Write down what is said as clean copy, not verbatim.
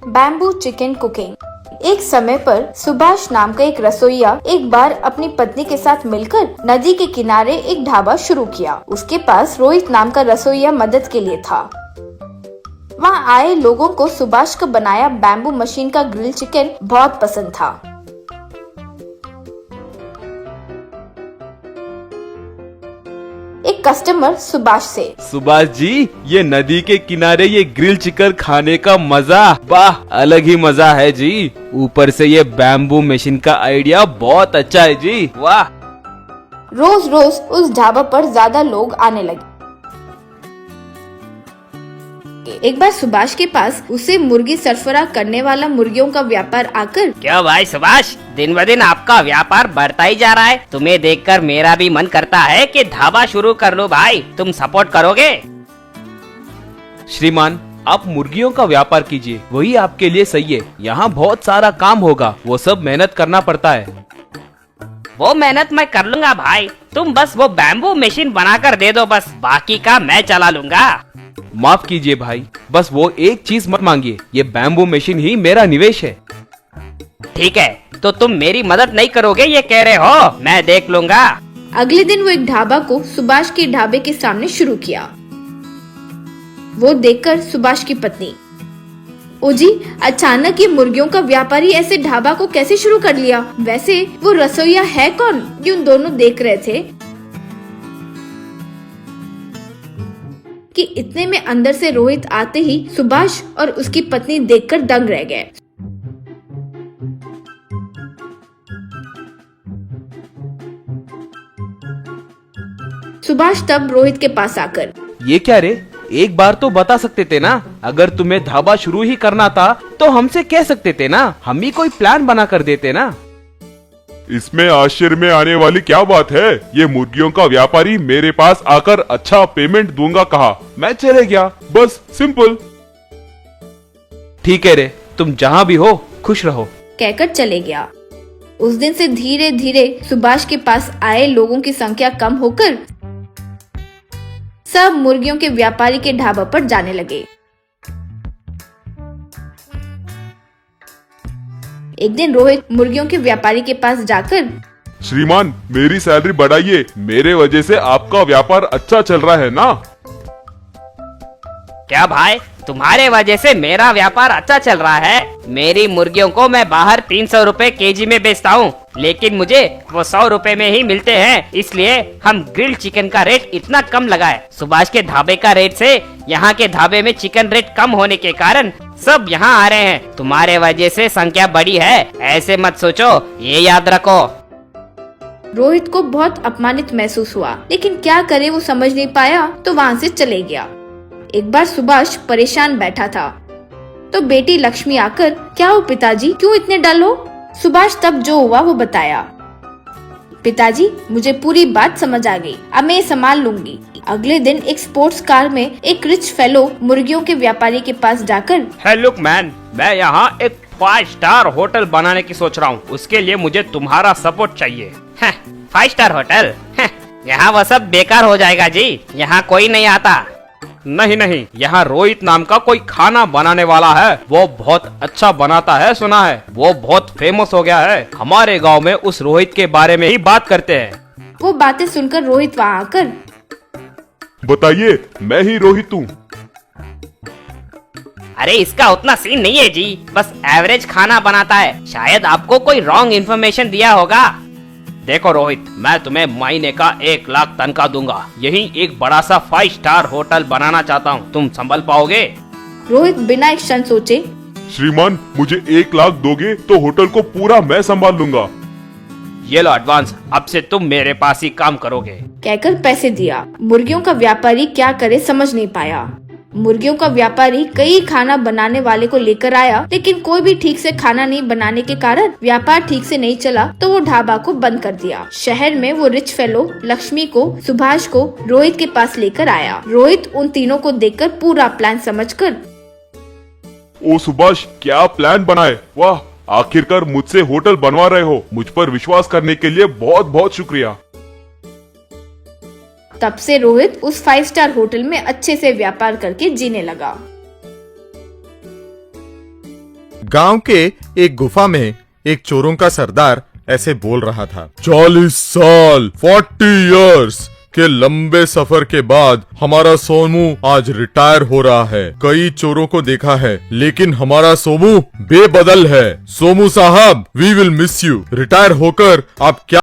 Bamboo chicken cooking. एक समय पर सुभाष नाम का एक रसोइया एक बार अपनी पत्नी के साथ मिलकर नदी के किनारे एक ढाबा शुरू किया। उसके पास रोहित नाम का रसोइया मदद के लिए था। वहाँ आए लोगों को सुभाष का बनाया बैम्बू मशीन का ग्रिल चिकन बहुत पसंद था। एक कस्टमर सुभाष से, सुभाष जी, ये नदी के किनारे ये ग्रिल चिकन खाने का मजा, वाह, अलग ही मजा है जी। ऊपर से ये बैम्बू मशीन का आइडिया बहुत अच्छा है जी, वाह। रोज रोज उस ढाबा पर ज्यादा लोग आने लगे। एक बार सुभाष के पास उसे मुर्गी सरफराह करने वाला मुर्गियों का व्यापार आकर, क्यों भाई सुभाष, दिन ब दिन आपका व्यापार बढ़ता ही जा रहा है। तुम्हें देखकर मेरा भी मन करता है कि ढाबा शुरू कर लो भाई, तुम सपोर्ट करोगे? श्रीमान, आप मुर्गियों का व्यापार कीजिए, वही आपके लिए सही है। यहाँ बहुत सारा काम होगा, वो सब मेहनत करना पड़ता है। वो मेहनत मैं कर लूंगा भाई, तुम बस वो बैम्बू मशीन बनाकर दे दो, बस बाकी का मैं चला लूंगा। माफ कीजिए भाई, बस वो एक चीज मत मांगिए, ये बैम्बू मशीन ही मेरा निवेश है। ठीक है, तो तुम मेरी मदद नहीं करोगे ये कह रहे हो? मैं देख लूंगा। अगले दिन वो एक ढाबा को सुभाष के ढाबे के सामने शुरू किया। वो देखकर सुभाष की पत्नी, ओ जी, अचानक ये मुर्गियों का व्यापारी ऐसे ढाबा को कैसे शुरू कर लिया? वैसे वो रसोइया है कौन? ये उन दोनों देख रहे थे कि इतने में अंदर से रोहित आते ही सुभाष और उसकी पत्नी देखकर दंग रह गए। सुभाष तब रोहित के पास आकर, ये क्या रे, एक बार तो बता सकते थे ना। अगर तुम्हें ढाबा शुरू ही करना था तो हमसे कह सकते थे ना, हम ही कोई प्लान बना कर देते ना। इसमें आश्चर्य में आने वाली क्या बात है? ये मुर्गियों का व्यापारी मेरे पास आकर अच्छा पेमेंट दूंगा कहा, मैं चले गया, बस सिंपल। ठीक है रे, तुम जहाँ भी हो खुश रहो, कहकर चले गया। उस दिन से धीरे धीरे सुभाष के पास आए लोगों की संख्या कम होकर सब मुर्गियों के व्यापारी के ढाबा पर जाने लगे। एक दिन रोहित मुर्गियों के व्यापारी के पास जाकर, श्रीमान, मेरी सैलरी बढ़ाइए, मेरे वजह से आपका व्यापार अच्छा चल रहा है ना। क्या भाई, तुम्हारे वजह से मेरा व्यापार अच्छा चल रहा है? मेरी मुर्गियों को मैं बाहर 300 रुपए केजी में बेचता हूँ, लेकिन मुझे वो 100 रुपए में ही मिलते हैं। इसलिए हम ग्रिल चिकन का रेट इतना कम लगाए। सुभाष के ढाबे का रेट से यहाँ के ढाबे में चिकन रेट कम होने के कारण सब यहाँ आ रहे हैं। तुम्हारे वजह से संख्या बढ़ी है, ऐसे मत सोचो, ये याद रखो। रोहित को बहुत अपमानित महसूस हुआ, लेकिन क्या करे, वो समझ नहीं पाया तो वहाँ से चले गया। एक बार सुभाष परेशान बैठा था तो बेटी लक्ष्मी आकर, क्या हो पिताजी, क्यों इतने डल हो? सुभाष तब जो हुआ वो बताया। पिताजी, मुझे पूरी बात समझ आ गई, अब मैं ये संभाल लूंगी। अगले दिन एक स्पोर्ट्स कार में एक रिच फेलो मुर्गियों के व्यापारी के पास जाकर, हे लुक मैन, मैं यहाँ एक 5 स्टार होटल बनाने की सोच रहा हूँ, उसके लिए मुझे तुम्हारा सपोर्ट चाहिए। 5 स्टार होटल? यहाँ वो सब बेकार हो जाएगा जी, यहाँ कोई नहीं आता। नहीं, यहाँ रोहित नाम का कोई खाना बनाने वाला है, वो बहुत अच्छा बनाता है, सुना है, वो बहुत फेमस हो गया है। हमारे गांव में उस रोहित के बारे में ही बात करते हैं। वो बातें सुनकर रोहित वहाँ आकर, बताइए, मैं ही रोहित हूँ। अरे इसका उतना सीन नहीं है जी, बस एवरेज खाना बनाता है, शायद आपको कोई रॉन्ग इन्फॉर्मेशन दिया होगा। देखो रोहित, मैं तुम्हें महीने का 1 लाख तनख्वाह दूंगा, यही एक बड़ा सा 5 स्टार होटल बनाना चाहता हूँ, तुम संभल पाओगे? रोहित बिना एक क्षण सोचे, श्रीमान, मुझे 1 लाख दोगे तो होटल को पूरा मैं संभाल लूंगा। ये लो एडवांस, अब से तुम मेरे पास ही काम करोगे, कहकर पैसे दिया। मुर्गियों का व्यापारी क्या करे समझ नहीं पाया। मुर्गियों का व्यापारी कई खाना बनाने वाले को लेकर आया, लेकिन कोई भी ठीक से खाना नहीं बनाने के कारण व्यापार ठीक से नहीं चला, तो वो ढाबा को बंद कर दिया। शहर में वो रिच फेलो लक्ष्मी को, सुभाष को रोहित के पास लेकर आया। रोहित उन तीनों को देखकर पूरा प्लान समझकर, ओ सुभाष, क्या प्लान बनाए, वाह, आखिरकार मुझसे होटल बनवा रहे हो। मुझ पर विश्वास करने के लिए बहुत बहुत शुक्रिया। तब से रोहित उस 5 स्टार होटल में अच्छे से व्यापार करके जीने लगा। गांव के एक गुफा में एक चोरों का सरदार ऐसे बोल रहा था। 40 साल 40 इयर्स के लंबे सफर के बाद हमारा सोमू आज रिटायर हो रहा है। कई चोरों को देखा है लेकिन हमारा सोमू बेबदल है। सोमू साहब, we will miss you. Retire होकर आप क्या